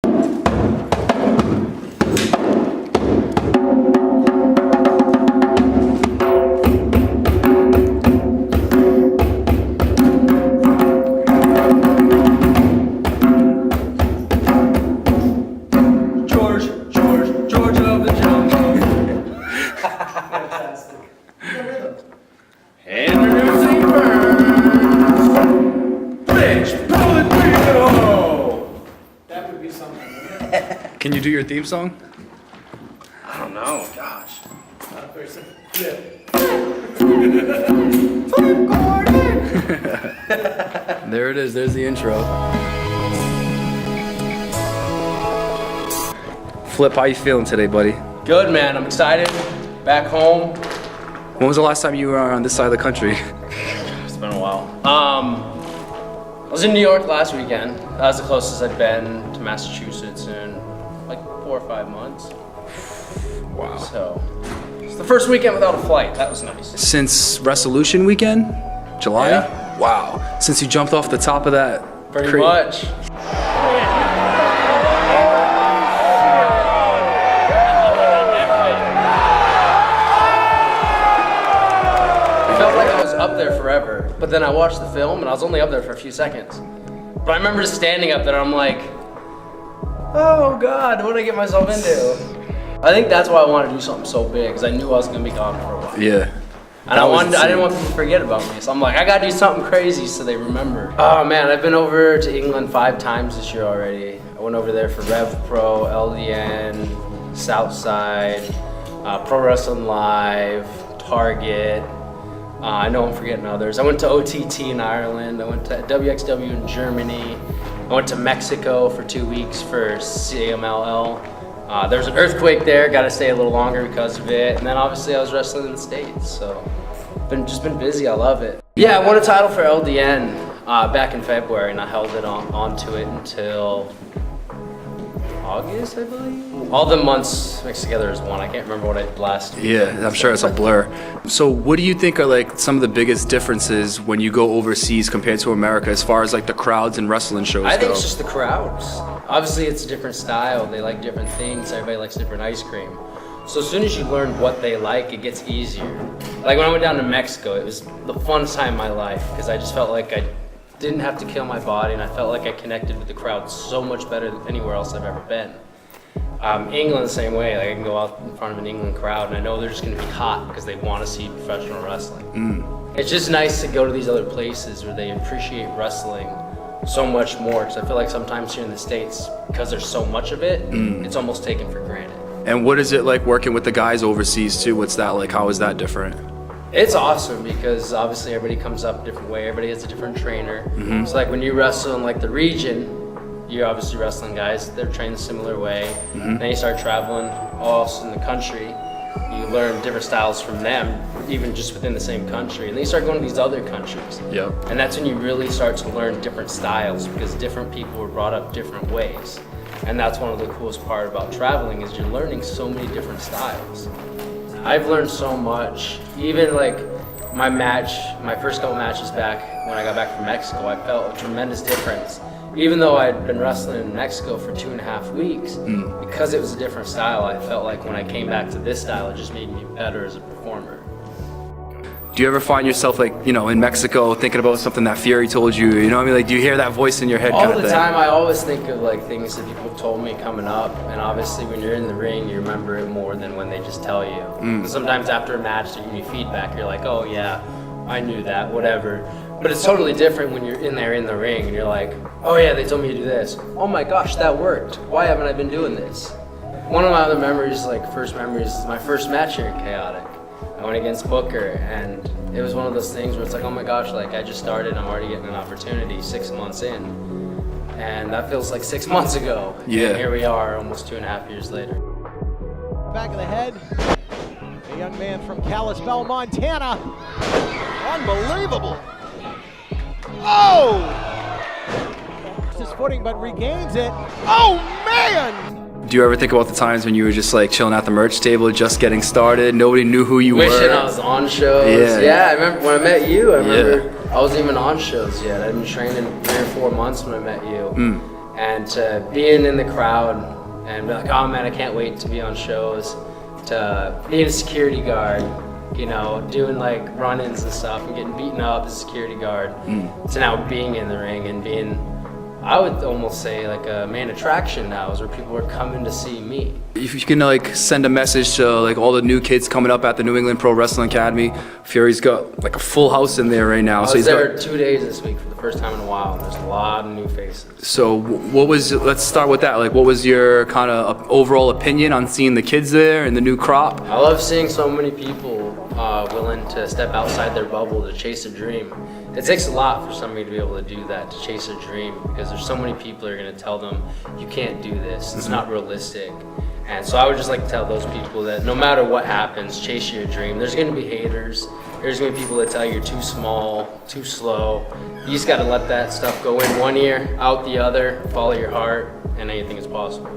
George of the jungle. Fantastic. Introducing first, Rich Pellegrino. That would be something, wouldn't it? Can you do your theme song? I don't know, gosh. Not very simple. Yeah. There it is, there's the intro. Flip, how you feeling today, buddy? Good, man. I'm excited. Back home. When was the last time you were on this side of the country? It's been a while. I was in New York last weekend. That was the closest I've been to Massachusetts in like 4 or 5 months. Wow. So, it's the first weekend without a flight. That was nice. Since Resolution Weekend? July? Yeah. Wow. Since you jumped off the top of that Pretty crate. much. I felt like I was up there forever, but then I watched the film and I was only up there for a few seconds. But I remember just standing up there and I'm like, oh God, what did I get myself into? I think that's why I wanted to do something so big, because I knew I was gonna be gone for a while. Yeah. And I didn't want people to forget about me, so I'm like, I gotta do something crazy so they remember. Oh man, I've been over to England 5 times this year already. I went over there for Rev Pro, LDN, Southside, Pro Wrestling Live, Target. I know I'm forgetting others. I went to OTT in Ireland. I went to WXW in Germany. I went to Mexico for 2 weeks for CMLL. There was an earthquake there, got to stay a little longer because of it. And then obviously I was wrestling in the States, so just been busy, I love it. Yeah, I won a title for LDN back in February, and I held it onto it until August, I believe. All the months mixed together as one. I can't remember what I did last week. Yeah, I'm sure it's a blur. So what do you think are like some of the biggest differences when you go overseas compared to America as far as like the crowds and wrestling shows I think go? it's just the crowds. Obviously it's a different style. They like different things. Everybody likes different ice cream. So as soon as you learn what they like, it gets easier. Like when I went down to Mexico, it was the funnest time of my life because I just felt like I didn't have to kill my body, and I felt like I connected with the crowd so much better than anywhere else I've ever been. England the same way. Like I can go out in front of an England crowd and I know they're just gonna be hot because they want to see professional wrestling. It's just nice to go to these other places where they appreciate wrestling so much more, because I feel like sometimes here in the States, because there's so much of it, it's almost taken for granted. And what is it like working with the guys overseas too? What's that like? How is that different? It's awesome because obviously everybody comes up a different way. Everybody has a different trainer. So like when you wrestle in like the region, you're obviously wrestling guys, they're trained a similar way. Then you start traveling all in the country, you learn different styles from them, even just within the same country. And then you start going to these other countries. Yep. And that's when you really start to learn different styles, because different people were brought up different ways. And that's one of the coolest part about traveling, is you're learning so many different styles. I've learned so much. Even like my first couple matches back when I got back from Mexico, I felt a tremendous difference. Even though I'd been wrestling in Mexico for 2.5 weeks, because it was a different style, I felt like when I came back to this style, it just made me better as a performer. Do you ever find yourself like, you know, in Mexico thinking about something that Fury told you? You know what I mean? Like, do you hear that voice in your head? All the time. I always think of like things that people have told me coming up, and obviously when you're in the ring, you remember it more than when they just tell you. And sometimes after a match, they give you feedback. You're like, oh yeah, I knew that, whatever. But it's totally different when you're in there in the ring and you're like, oh yeah, they told me to do this. Oh my gosh, that worked. Why haven't I been doing this? One of my other memories, first memories, is my first match here in Chaotic. I went against Booker, and it was one of those things where it's like, oh my gosh, like I just started, I'm already getting an opportunity 6 months in. And that feels like 6 months ago. Yeah. And here we are, almost 2.5 years later. Back of the head, a young man from Kalispell, Montana. Unbelievable. Oh! His footing, but regains it. Oh, man! Do you ever think about the times when you were just like chilling at the merch table, just getting started, nobody knew who you Wishing were? I was on shows. Yeah, I remember when I met you, I remember I wasn't even on shows yet. I'd been training 3 or 4 months when I met you. and to being in the crowd and be like, oh man, I can't wait to be on shows, to being a security guard, you know, doing like run-ins and stuff and getting beaten up as a security guard, to now being in the ring and being, I would almost say, like a main attraction now, is where people are coming to see me. If you can like send a message to like all the new kids coming up at the New England Pro Wrestling Academy, Fury's got like a full house in there right now. I was there 2 days this week for the first time in a while, and there's a lot of new faces. So let's start with that. Like, what was your kind of overall opinion on seeing the kids there and the new crop? I love seeing so many people willing to step outside their bubble to chase a dream. It takes a lot for somebody to be able to do that, to chase a dream, because there's so many people that are going to tell them, you can't do this, it's not realistic. And so I would just like to tell those people that no matter what happens, chase your dream. There's going to be haters. There's going to be people that tell you you're too small, too slow. You just got to let that stuff go in one ear, out the other, follow your heart, and anything is possible.